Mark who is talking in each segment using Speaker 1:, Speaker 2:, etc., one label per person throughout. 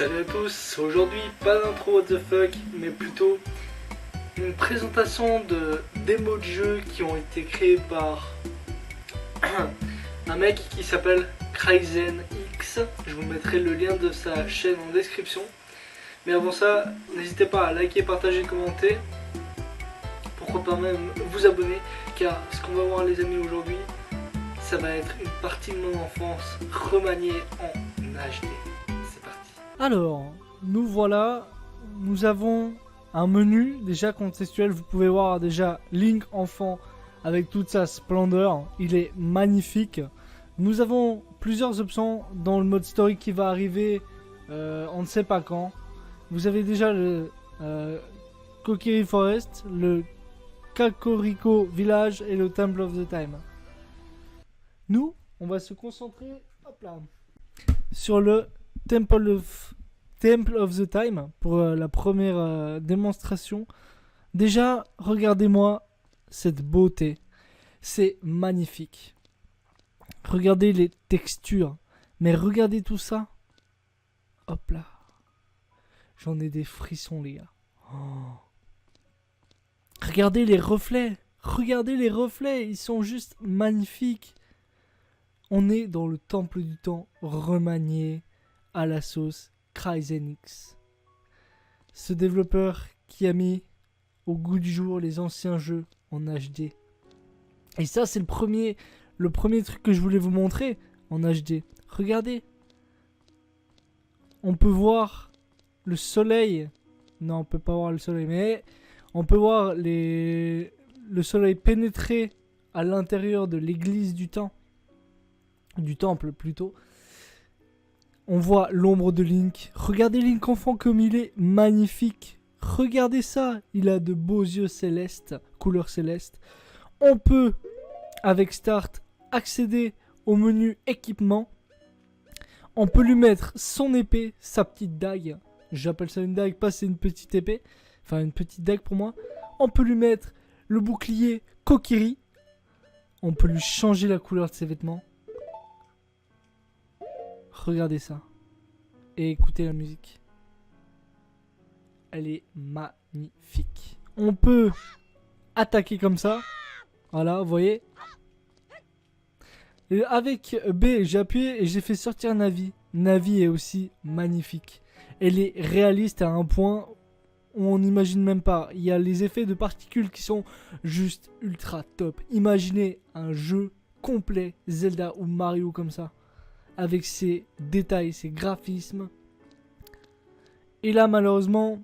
Speaker 1: Salut à tous, aujourd'hui pas d'intro what the fuck, mais plutôt une présentation de démos de jeux qui ont été créés par un mec qui s'appelle CryzenX. Je vous mettrai le lien de sa chaîne en description. Mais avant ça, n'hésitez pas à liker, partager, commenter. Pourquoi pas même vous abonner, car ce qu'on va voir les amis aujourd'hui, ça va être une partie de mon enfance remaniée en HD. C'est parti. Alors, nous voilà, nous avons un menu déjà contextuel. Vous pouvez voir déjà Link enfant avec toute sa splendeur, il est magnifique. Nous avons plusieurs options dans le mode story qui va arriver, on ne sait pas quand. Vous avez déjà le Kokiri Forest, le Kakoriko Village et le Temple of the Time. Nous, on va se concentrer hop là, sur le Temple of the Time pour la première démonstration. Déjà, regardez-moi cette beauté. C'est magnifique. Regardez les textures. Mais regardez tout ça. Hop là. J'en ai des frissons, les gars. Oh. Regardez les reflets. Regardez les reflets. Ils sont juste magnifiques. On est dans le temple du temps remanié à la sauce CryzenX. Ce développeur qui a mis au goût du jour les anciens jeux en HD. Et ça, c'est le premier truc que je voulais vous montrer en HD. Regardez. On peut voir le soleil. Non, on peut pas voir le soleil, mais on peut voir le soleil pénétrer à l'intérieur de l'église du temps. Du temple plutôt. On voit l'ombre de Link. Regardez Link enfant comme il est magnifique. Regardez ça. Il a de beaux yeux célestes, couleur céleste. On peut, avec Start, accéder au menu équipement. On peut lui mettre son épée, sa petite dague. J'appelle ça une dague, pas c'est une petite épée. Enfin, une petite dague pour moi. On peut lui mettre le bouclier Kokiri. On peut lui changer la couleur de ses vêtements. Regardez ça. Et écoutez la musique. Elle est magnifique. On peut attaquer comme ça. Voilà, vous voyez. Et avec B, j'ai appuyé et j'ai fait sortir Navi. Navi est aussi magnifique. Elle est réaliste à un point où on n'imagine même pas. Il y a les effets de particules qui sont juste ultra top. Imaginez un jeu complet Zelda ou Mario comme ça. Avec ses détails, ses graphismes. Et là, malheureusement,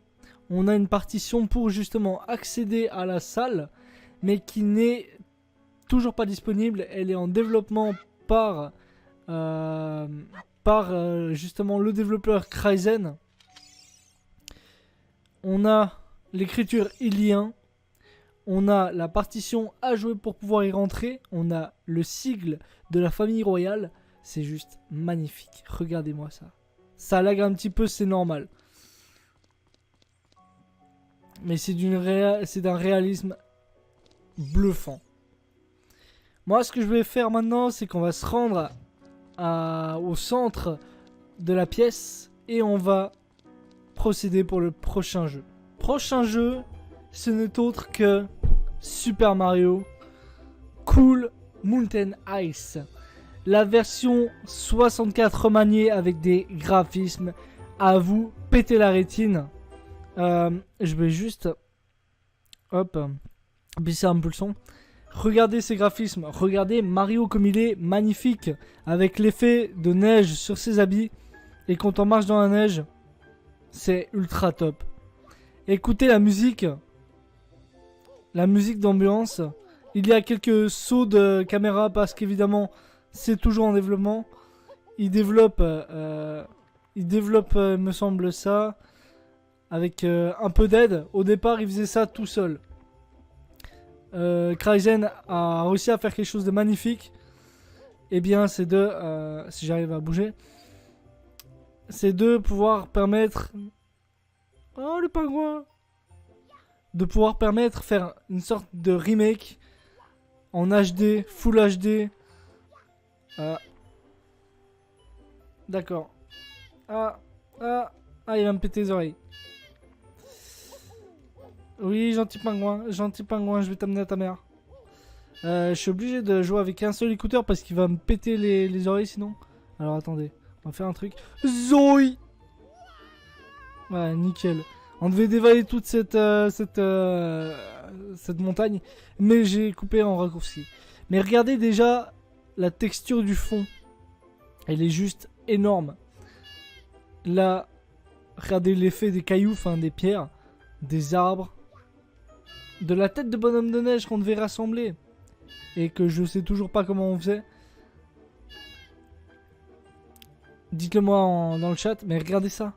Speaker 1: on a une partition pour justement accéder à la salle, mais qui n'est toujours pas disponible. Elle est en développement par justement le développeur Cryzen. On a l'écriture Ilien. On a la partition à jouer pour pouvoir y rentrer. On a le sigle de la famille royale. C'est juste magnifique. Regardez-moi ça. Ça lag un petit peu, c'est normal. Mais c'est d'un réalisme bluffant. Moi, ce que je vais faire maintenant, c'est qu'on va se rendre au centre de la pièce. Et on va procéder pour le prochain jeu. Prochain jeu, ce n'est autre que Super Mario Cool Mountain Ice. La version 64 remaniée avec des graphismes à vous péter la rétine. Je vais juste baisser un peu le son. Regardez ces graphismes. Regardez Mario comme il est magnifique. Avec l'effet de neige sur ses habits. Et quand on marche dans la neige, c'est ultra top. Écoutez la musique. La musique d'ambiance. Il y a quelques sauts de caméra parce qu'évidemment... C'est toujours en développement. Il développe, me semble ça, avec un peu d'aide. Au départ, il faisait ça tout seul. Cryzen a réussi à faire quelque chose de magnifique. Eh bien, c'est si j'arrive à bouger, c'est de pouvoir permettre... Oh, le pingouin! De pouvoir permettre faire une sorte de remake en HD, Full HD... D'accord.
Speaker 2: Ah, il va me péter les oreilles. Oui, gentil pingouin, je vais t'amener à ta mère. Je suis obligé de jouer avec un seul écouteur parce qu'il va me péter les oreilles sinon. Alors attendez, on va faire un truc. Zoï. Ouais, nickel. On devait dévaler toute cette montagne, mais j'ai coupé en raccourci. Mais regardez déjà la texture du fond. Elle est juste énorme. Là, regardez l'effet des cailloux, enfin des pierres, des arbres, de la tête de bonhomme de neige qu'on devait rassembler et que je sais toujours pas comment on faisait. Dites-le moi dans le chat, mais regardez ça.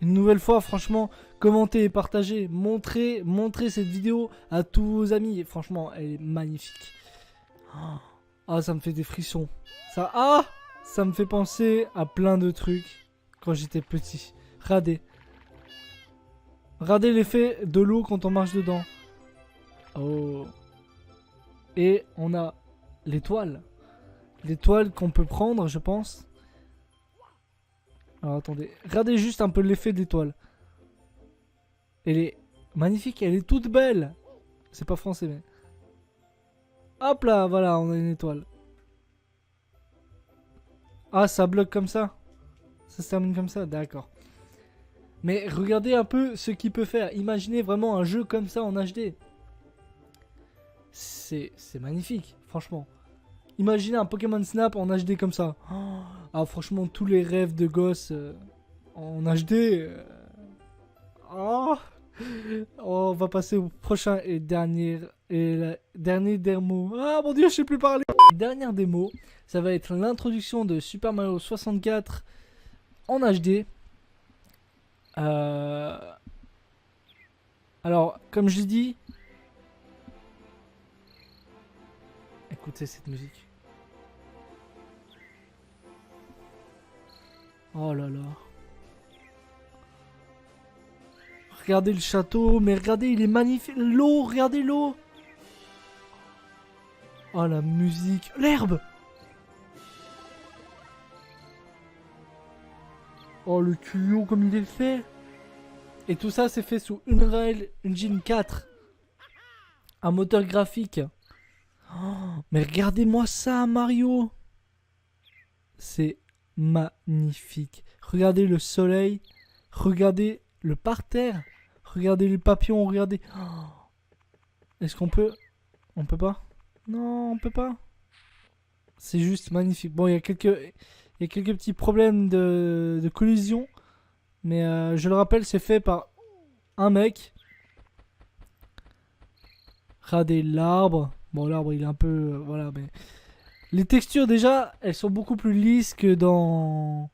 Speaker 2: Une nouvelle fois, franchement, commentez et partagez. Montrez cette vidéo à tous vos amis. Et franchement, elle est magnifique. Ah, ça me fait des frissons. Ça me fait penser à plein de trucs quand j'étais petit. Regardez. Regardez l'effet de l'eau quand on marche dedans. Oh. Et on a l'étoile. L'étoile qu'on peut prendre, je pense. Alors attendez, regardez juste un peu l'effet de l'étoile. Elle est magnifique, elle est toute belle. C'est pas français mais... Hop là, voilà, on a une étoile. Ah, ça bloque comme ça. Ça se termine comme ça, d'accord. Mais regardez un peu ce qu'il peut faire. Imaginez vraiment un jeu comme ça en HD. C'est magnifique, franchement. Imaginez un Pokémon Snap en HD comme ça. Ah, franchement, tous les rêves de gosse en HD. On va passer au prochain et dernier démo. Ah mon dieu, je sais plus parler. Dernière démo, ça va être l'introduction de Super Mario 64 en HD. Alors, comme je l'ai dit, écoutez cette musique. Oh là là. Regardez le château, mais regardez, il est magnifique. L'eau, regardez l'eau. Oh la musique. L'herbe. Oh le tuyau comme il est fait. Et tout ça c'est fait sous Unreal Engine 4. Un moteur graphique. Oh, mais regardez-moi ça Mario. C'est magnifique. Regardez le soleil. Regardez le parterre. Regardez les papillons. Regardez. Oh. Est-ce qu'on peut... On peut pas? Non, on peut pas. C'est juste magnifique. Bon, il y a quelques petits problèmes de collision. Mais je le rappelle, c'est fait par un mec. Regardez l'arbre. Bon, l'arbre, il est un peu... voilà, mais... Les textures, déjà, elles sont beaucoup plus lisses que dans...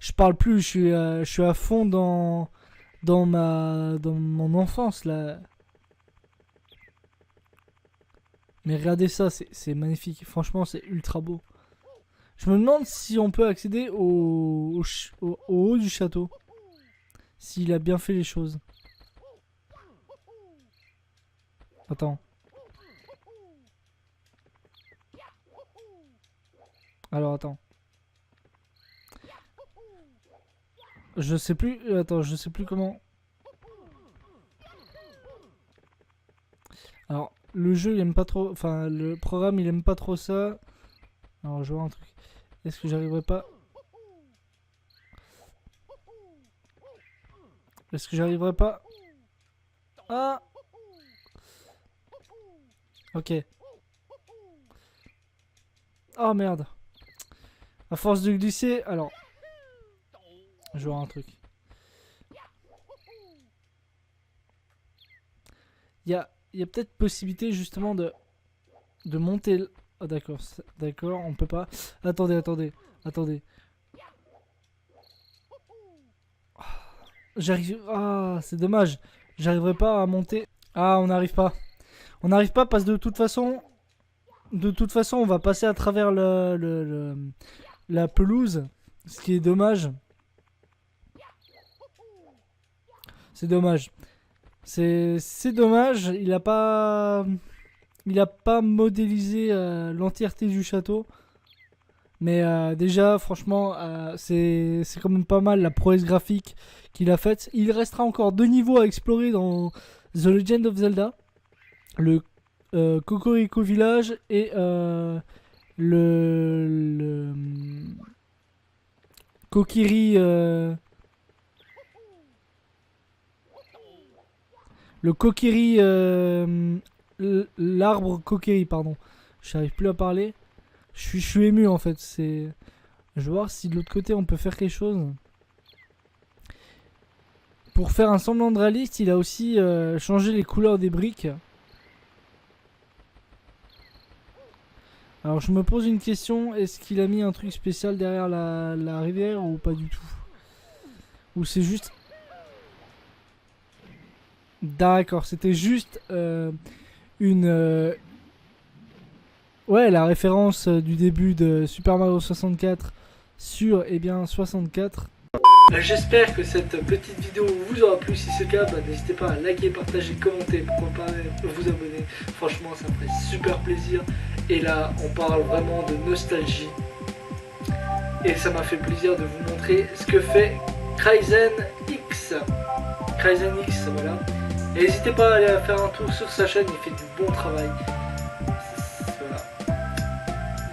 Speaker 2: Je parle plus, je suis à fond dans mon enfance, là. Mais regardez ça, c'est magnifique. Franchement, c'est ultra beau. Je me demande si on peut accéder au haut du château. S'il a bien fait les choses. Attends. Alors, attends. Je sais plus... Attends, je sais plus comment... Alors, le jeu, il aime pas trop... Enfin, le programme, il aime pas trop ça. Alors, je vois un truc. Est-ce que j'arriverai pas... Est-ce que j'arriverai pas... Ah! Ok. Oh, merde. À force de glisser... Alors... Je vois un truc. Il y a peut-être possibilité justement de monter... Ah d'accord, d'accord, on peut pas... Attendez. J'arrive... Ah, c'est dommage. J'arriverai pas à monter... Ah, on n'arrive pas. On n'arrive pas parce que de toute façon... on va passer à travers la pelouse. Ce qui est dommage. C'est dommage. C'est dommage. Il il a pas modélisé l'entièreté du château. Mais déjà, franchement, c'est quand même pas mal la prouesse graphique qu'il a faite. Il restera encore 2 niveaux à explorer dans The Legend of Zelda. Le Cocorico Village et le Kokiri... le Kokiri... l'arbre Kokiri, pardon. J'arrive plus à parler. Je suis ému en fait. Je vais voir si de l'autre côté on peut faire quelque chose. Pour faire un semblant de réaliste, il a aussi changé les couleurs des briques. Alors je me pose une question. Est-ce qu'il a mis un truc spécial derrière la rivière ou pas du tout? Ou c'est juste... D'accord, c'était juste une... Ouais, la référence du début de Super Mario 64 sur, eh bien, 64.
Speaker 1: J'espère que cette petite vidéo vous aura plu. Si c'est le cas, n'hésitez pas à liker, partager, commenter, pourquoi pas vous abonner. Franchement, ça me ferait super plaisir. Et là, on parle vraiment de nostalgie. Et ça m'a fait plaisir de vous montrer ce que fait Cryzen X. Cryzen X, voilà. Et n'hésitez pas à aller faire un tour sur sa chaîne, il fait du bon travail.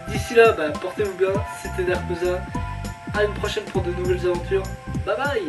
Speaker 1: D'ici là, portez-vous bien, c'était Darkoza. À une prochaine pour de nouvelles aventures. Bye bye.